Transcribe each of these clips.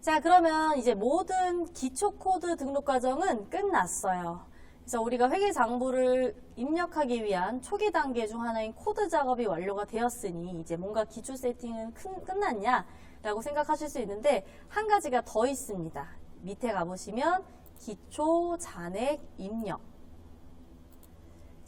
자, 그러면 이제 모든 기초 코드 등록 과정은 끝났어요. 그래서 우리가 회계장부를 입력하기 위한 초기 단계 중 하나인 코드 작업이 완료가 되었으니 이제 뭔가 기초 세팅은 끝났냐라고 생각하실 수 있는데 한 가지가 더 있습니다. 밑에 가보시면 기초 잔액 입력.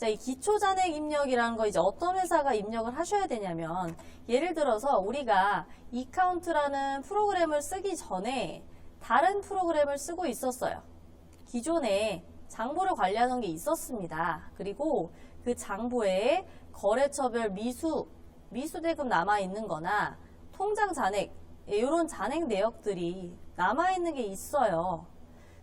자, 이 기초 잔액 입력이라는 거 이제 어떤 회사가 입력을 하셔야 되냐면 예를 들어서 우리가 이카운트라는 프로그램을 쓰기 전에 다른 프로그램을 쓰고 있었어요. 기존에 장부를 관리하는 게 있었습니다. 그리고 그 장부에 거래처별 미수대금 남아있는 거나 통장 잔액, 이런 잔액 내역들이 남아있는 게 있어요.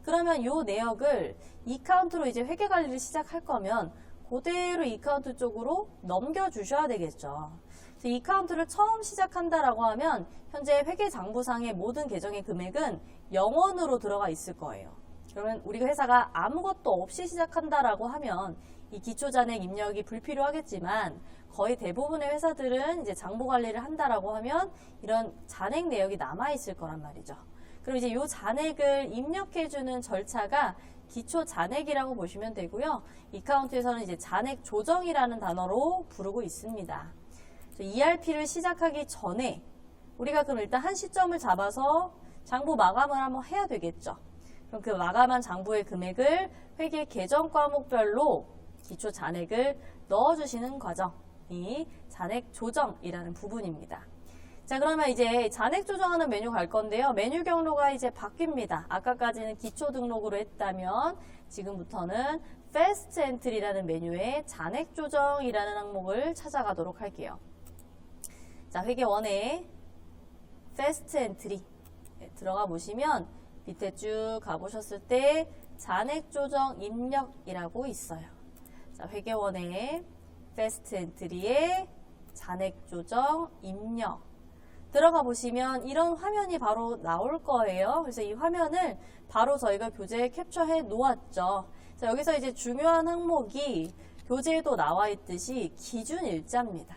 그러면 이 내역을 이카운트로 이제 회계 관리를 시작할 거면 그대로 이카운트 쪽으로 넘겨주셔야 되겠죠. 그래서 이카운트를 처음 시작한다라고 하면 현재 회계장부상의 모든 계정의 금액은 0원으로 들어가 있을 거예요. 그러면 우리 회사가 아무것도 없이 시작한다라고 하면 이 기초잔액 입력이 불필요하겠지만 거의 대부분의 회사들은 이제 장부 관리를 한다라고 하면 이런 잔액 내역이 남아 있을 거란 말이죠. 그럼 이제 이 잔액을 입력해주는 절차가 기초 잔액이라고 보시면 되고요. 이카운트에서는 이제 잔액 조정이라는 단어로 부르고 있습니다. ERP를 시작하기 전에 우리가 그럼 일단 한 시점을 잡아서 장부 마감을 한번 해야 되겠죠. 그럼 그 마감한 장부의 금액을 회계 계정 과목별로 기초 잔액을 넣어주시는 과정이 잔액 조정이라는 부분입니다. 자, 그러면 이제 잔액 조정하는 메뉴 갈 건데요. 메뉴 경로가 이제 바뀝니다. 아까까지는 기초 등록으로 했다면 지금부터는 Fast Entry라는 메뉴에 잔액 조정이라는 항목을 찾아가도록 할게요. 자, 회계원에 Fast Entry 들어가 보시면 밑에 쭉 가보셨을 때 잔액 조정 입력이라고 있어요. 자, 회계원에 Fast Entry에 잔액 조정 입력 들어가 보시면 이런 화면이 바로 나올 거예요. 그래서 이 화면을 바로 저희가 교재에 캡처해 놓았죠. 자, 여기서 이제 중요한 항목이 교재에도 나와 있듯이 기준일자입니다.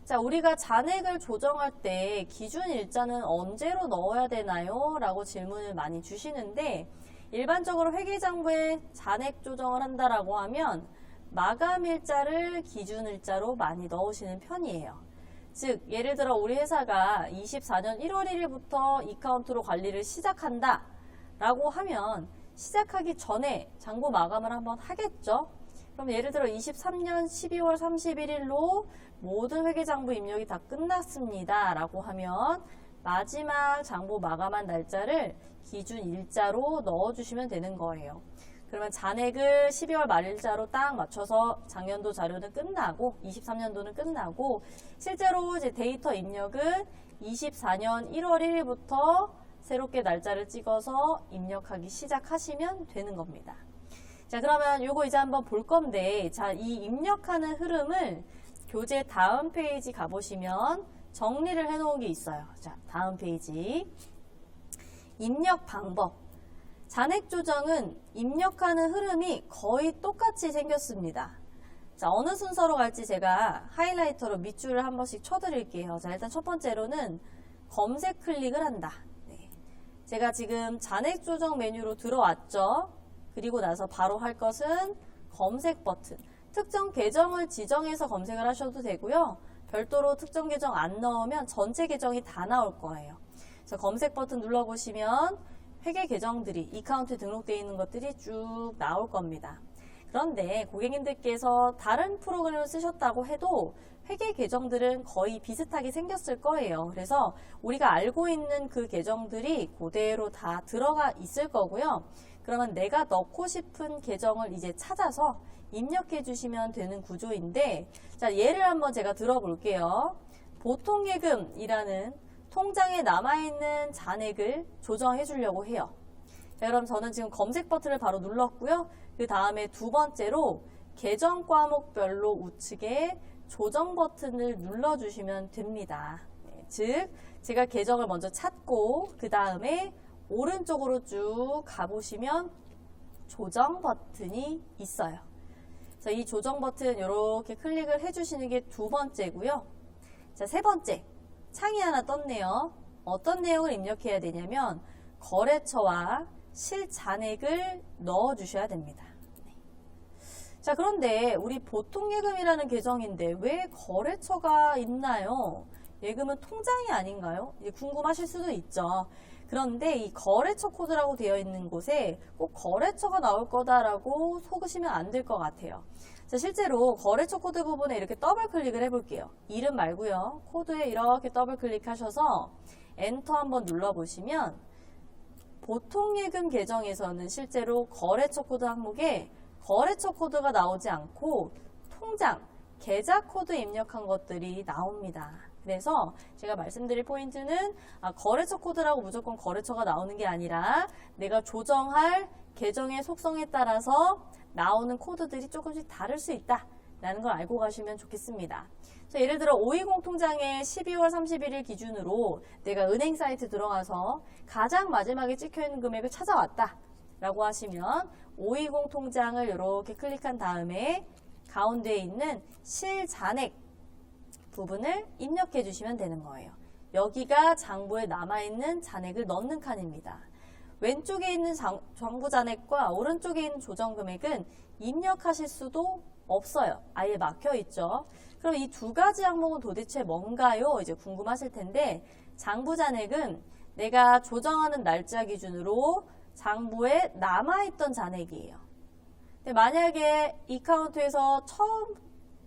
자, 우리가 잔액을 조정할 때 기준일자는 언제로 넣어야 되나요? 라고 질문을 많이 주시는데 일반적으로 회계장부에 잔액 조정을 한다라고 하면 마감일자를 기준일자로 많이 넣으시는 편이에요. 즉, 예를 들어 우리 회사가 24년 1월 1일부터 이카운트로 관리를 시작한다 라고 하면 시작하기 전에 장부 마감을 한번 하겠죠. 그럼 예를 들어 23년 12월 31일로 모든 회계장부 입력이 다 끝났습니다 라고 하면 마지막 장부 마감한 날짜를 기준 일자로 넣어주시면 되는 거예요. 그러면 잔액을 12월 말일자로 딱 맞춰서 작년도 자료는 끝나고 23년도는 끝나고 실제로 이제 데이터 입력은 24년 1월 1일부터 새롭게 날짜를 찍어서 입력하기 시작하시면 되는 겁니다. 자, 그러면 요거 이제 한번 볼 건데 자, 이 입력하는 흐름을 교재 다음 페이지 가보시면 정리를 해놓은 게 있어요. 자, 다음 페이지 입력 방법 잔액 조정은 입력하는 흐름이 거의 똑같이 생겼습니다. 자, 어느 순서로 갈지 제가 하이라이터로 밑줄을 한 번씩 쳐드릴게요. 자, 일단 첫 번째로는 검색 클릭을 한다. 네. 제가 지금 잔액 조정 메뉴로 들어왔죠. 그리고 나서 바로 할 것은 검색 버튼. 특정 계정을 지정해서 검색을 하셔도 되고요. 별도로 특정 계정 안 넣으면 전체 계정이 다 나올 거예요. 그래서 검색 버튼 눌러보시면 회계 계정들이 이카운트에 등록되어 있는 것들이 쭉 나올 겁니다. 그런데 고객님들께서 다른 프로그램을 쓰셨다고 해도 회계 계정들은 거의 비슷하게 생겼을 거예요. 그래서 우리가 알고 있는 그 계정들이 그대로 다 들어가 있을 거고요. 그러면 내가 넣고 싶은 계정을 이제 찾아서 입력해 주시면 되는 구조인데 자, 예를 한번 제가 들어볼게요. 보통예금이라는 통장에 남아있는 잔액을 조정해 주려고 해요. 자, 그럼 저는 지금 검색 버튼을 바로 눌렀고요. 그 다음에 두 번째로 계정 과목별로 우측에 조정 버튼을 눌러주시면 됩니다. 네, 즉 제가 계정을 먼저 찾고 그 다음에 오른쪽으로 쭉 가보시면 조정 버튼이 있어요. 그래서 이 조정 버튼 이렇게 클릭을 해주시는 게 두 번째고요. 자, 세 번째. 창이 하나 떴네요. 어떤 내용을 입력해야 되냐면 거래처와 실잔액을 넣어주셔야 됩니다. 자, 그런데 우리 보통예금이라는 계정인데 왜 거래처가 있나요? 예금은 통장이 아닌가요? 이제 궁금하실 수도 있죠. 그런데 이 거래처 코드라고 되어 있는 곳에 꼭 거래처가 나올 거다라고 속으시면 안 될 것 같아요. 자, 실제로 거래처 코드 부분에 이렇게 더블 클릭을 해볼게요. 이름 말고요. 코드에 이렇게 더블 클릭하셔서 엔터 한번 눌러보시면 보통예금 계정에서는 실제로 거래처 코드 항목에 거래처 코드가 나오지 않고 통장, 계좌 코드 입력한 것들이 나옵니다. 그래서 제가 말씀드릴 포인트는 거래처 코드라고 무조건 거래처가 나오는 게 아니라 내가 조정할 계정의 속성에 따라서 나오는 코드들이 조금씩 다를 수 있다라는 걸 알고 가시면 좋겠습니다. 자, 예를 들어 520 통장에 12월 31일 기준으로 내가 은행 사이트 들어가서 가장 마지막에 찍혀있는 금액을 찾아왔다 라고 하시면 520 통장을 이렇게 클릭한 다음에 가운데에 있는 실잔액 부분을 입력해 주시면 되는 거예요. 여기가 장부에 남아있는 잔액을 넣는 칸입니다. 왼쪽에 있는 장부 잔액과 오른쪽에 있는 조정 금액은 입력하실 수도 없어요. 아예 막혀 있죠. 그럼 이 두 가지 항목은 도대체 뭔가요? 이제 궁금하실 텐데 장부 잔액은 내가 조정하는 날짜 기준으로 장부에 남아있던 잔액이에요. 근데 만약에 이카운트에서 처음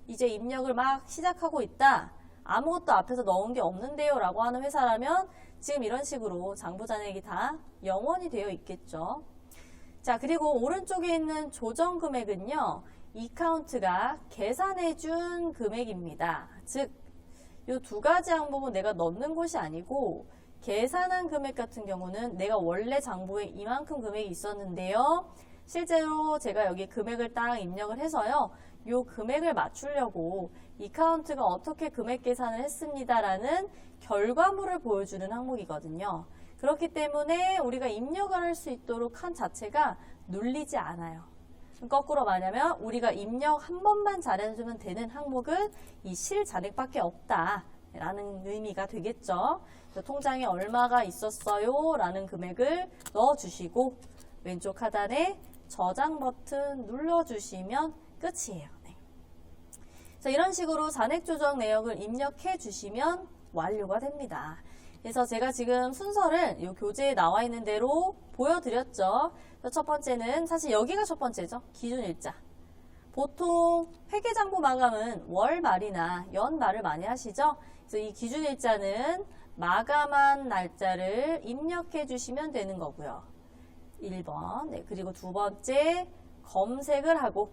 이제 입력을 막 시작하고 있다. 아무것도 앞에서 넣은 게 없는데요 라고 하는 회사라면 지금 이런 식으로 장부 잔액이 다 영원이 되어 있겠죠. 자, 그리고 오른쪽에 있는 조정 금액은요. 이카운트가 계산해 준 금액입니다. 즉, 이 두 가지 항목은 내가 넣는 곳이 아니고 계산한 금액 같은 경우는 내가 원래 장부에 이만큼 금액이 있었는데요. 실제로 제가 여기 금액을 딱 입력을 해서요. 이 금액을 맞추려고 이카운트가 어떻게 금액 계산을 했습니다라는 결과물을 보여주는 항목이거든요. 그렇기 때문에 우리가 입력을 할 수 있도록 칸 자체가 눌리지 않아요. 거꾸로 말하면 우리가 입력 한 번만 잘해주면 되는 항목은 이 실잔액밖에 없다라는 의미가 되겠죠. 통장에 얼마가 있었어요 라는 금액을 넣어주시고 왼쪽 하단에 저장 버튼 눌러주시면 끝이에요. 네. 자, 이런 식으로 잔액 조정 내역을 입력해 주시면 완료가 됩니다. 그래서 제가 지금 순서를 이 교재에 나와 있는 대로 보여드렸죠. 첫 번째는 사실 여기가 첫 번째죠. 기준일자. 보통 회계장부 마감은 월 말이나 연 말을 많이 하시죠. 그래서 이 기준일자는 마감한 날짜를 입력해 주시면 되는 거고요. 1번. 네, 그리고 두 번째 검색을 하고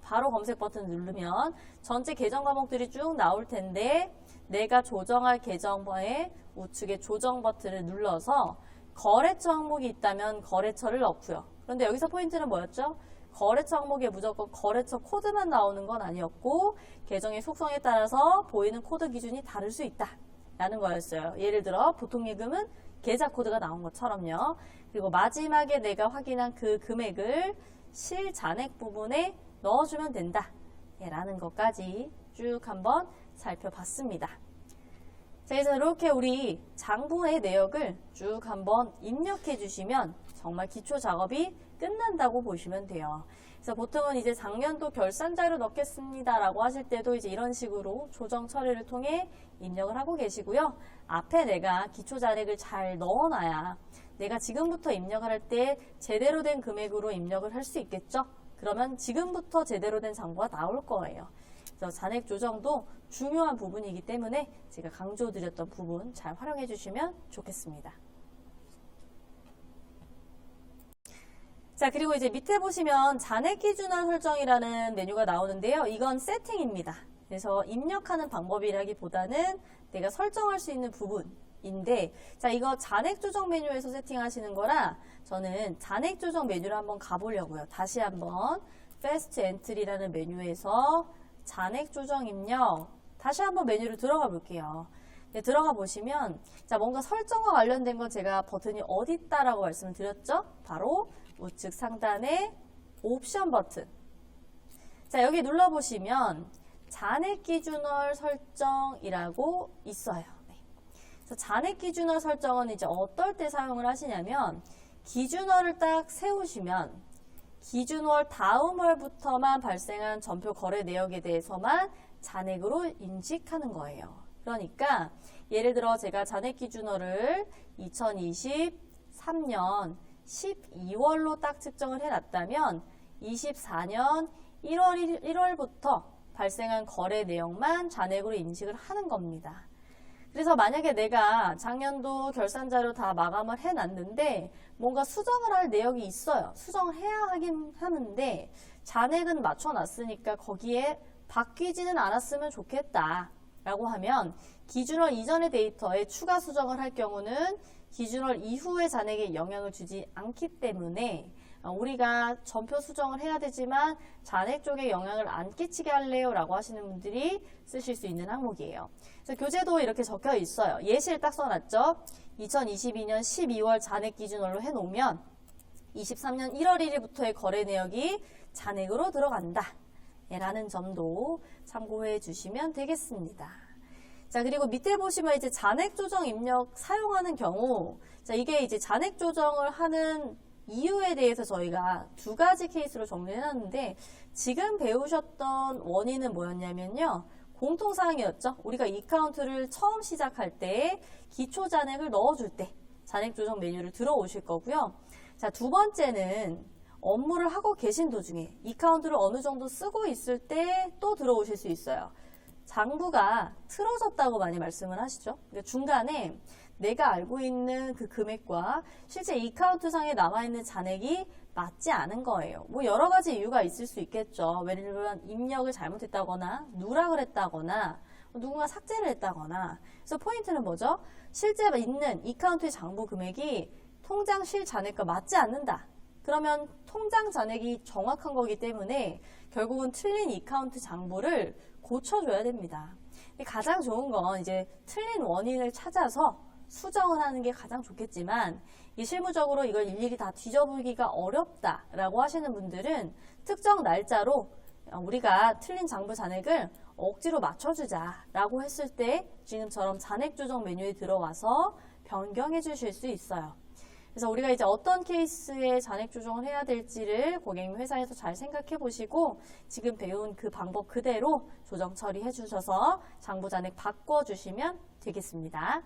바로 검색 버튼 누르면 전체 계정 과목들이 쭉 나올 텐데 내가 조정할 계정번에 우측에 조정 버튼을 눌러서 거래처 항목이 있다면 거래처를 넣고요. 그런데 여기서 포인트는 뭐였죠? 거래처 항목에 무조건 거래처 코드만 나오는 건 아니었고 계정의 속성에 따라서 보이는 코드 기준이 다를 수 있다 라는 거였어요. 예를 들어 보통예금은 계좌 코드가 나온 것처럼요. 그리고 마지막에 내가 확인한 그 금액을 실잔액 부분에 넣어주면 된다 라는 것까지 쭉 한번 살펴봤습니다. 자, 그래서 이렇게 우리 장부의 내역을 쭉 한번 입력해 주시면 정말 기초 작업이 끝난다고 보시면 돼요. 그래서 보통은 이제 작년도 결산자료 넣겠습니다 라고 하실 때도 이제 이런 식으로 조정 처리를 통해 입력을 하고 계시고요. 앞에 내가 기초 잔액을 잘 넣어놔야 내가 지금부터 입력을 할 때 제대로 된 금액으로 입력을 할 수 있겠죠? 그러면 지금부터 제대로 된 장부가 나올 거예요. 그래서 잔액 조정도 중요한 부분이기 때문에 제가 강조드렸던 부분 잘 활용해 주시면 좋겠습니다. 자, 그리고 이제 밑에 보시면 잔액 기준화 설정이라는 메뉴가 나오는데요. 이건 세팅입니다. 그래서 입력하는 방법이라기보다는 내가 설정할 수 있는 부분인데, 자, 이거 잔액 조정 메뉴에서 세팅하시는 거라 저는 잔액 조정 메뉴를 한번 가보려고요. 다시 한번 패스트 엔트리라는 메뉴에서 잔액 조정 입력 다시 한번 메뉴로 들어가 볼게요. 네, 들어가 보시면 자, 뭔가 설정과 관련된 건 제가 버튼이 어디 있다라고 말씀을 드렸죠? 바로 우측 상단에 옵션 버튼. 자, 여기 눌러보시면 잔액 기준월 설정이라고 있어요. 네. 그래서 잔액 기준월 설정은 이제 어떨 때 사용을 하시냐면 기준월을 딱 세우시면 기준월 다음 월부터만 발생한 전표 거래 내역에 대해서만 잔액으로 인식하는 거예요. 그러니까 예를 들어 제가 잔액 기준월을 2023년 12월로 딱 측정을 해놨다면 24년 1월부터 발생한 거래 내역만 잔액으로 인식을 하는 겁니다. 그래서 만약에 내가 작년도 결산자료 다 마감을 해놨는데 뭔가 수정을 할 내역이 있어요. 수정을 해야 하긴 하는데 잔액은 맞춰놨으니까 거기에 바뀌지는 않았으면 좋겠다 라고 하면 기준월 이전의 데이터에 추가 수정을 할 경우는 기준월 이후의 잔액에 영향을 주지 않기 때문에 우리가 전표 수정을 해야 되지만 잔액 쪽에 영향을 안 끼치게 할래요 라고 하시는 분들이 쓰실 수 있는 항목이에요. 그래서 교재도 이렇게 적혀 있어요. 예시를 딱 써놨죠. 2022년 12월 잔액 기준으로 해놓으면 23년 1월 1일부터의 거래 내역이 잔액으로 들어간다 라는 점도 참고해 주시면 되겠습니다. 자, 그리고 밑에 보시면 이제 잔액 조정 입력 사용하는 경우, 자, 이게 이제 잔액 조정을 하는 이유에 대해서 저희가 두 가지 케이스로 정리를 해놨는데, 지금 배우셨던 원인은 뭐였냐면요. 공통사항이었죠. 우리가 이카운트를 처음 시작할 때 기초 잔액을 넣어줄 때 잔액 조정 메뉴를 들어오실 거고요. 자, 두 번째는 업무를 하고 계신 도중에 이카운트를 어느 정도 쓰고 있을 때 또 들어오실 수 있어요. 장부가 틀어졌다고 많이 말씀을 하시죠. 그러니까 중간에 내가 알고 있는 그 금액과 실제 이카운트상에 남아있는 잔액이 맞지 않은 거예요. 뭐 여러 가지 이유가 있을 수 있겠죠. 예를 들면 입력을 잘못했다거나 누락을 했다거나 누군가 삭제를 했다거나. 그래서 포인트는 뭐죠? 실제 있는 이카운트의 장부 금액이 통장 실 잔액과 맞지 않는다. 그러면 통장 잔액이 정확한 거기 때문에 결국은 틀린 이카운트 장부를 고쳐줘야 됩니다. 가장 좋은 건 이제 틀린 원인을 찾아서 수정을 하는 게 가장 좋겠지만 이 실무적으로 이걸 일일이 다 뒤져보기가 어렵다라고 하시는 분들은 특정 날짜로 우리가 틀린 장부 잔액을 억지로 맞춰주자라고 했을 때 지금처럼 잔액 조정 메뉴에 들어와서 변경해 주실 수 있어요. 그래서 우리가 이제 어떤 케이스에 잔액 조정을 해야 될지를 고객님 회사에서 잘 생각해 보시고 지금 배운 그 방법 그대로 조정 처리해 주셔서 장부 잔액 바꿔 주시면 되겠습니다.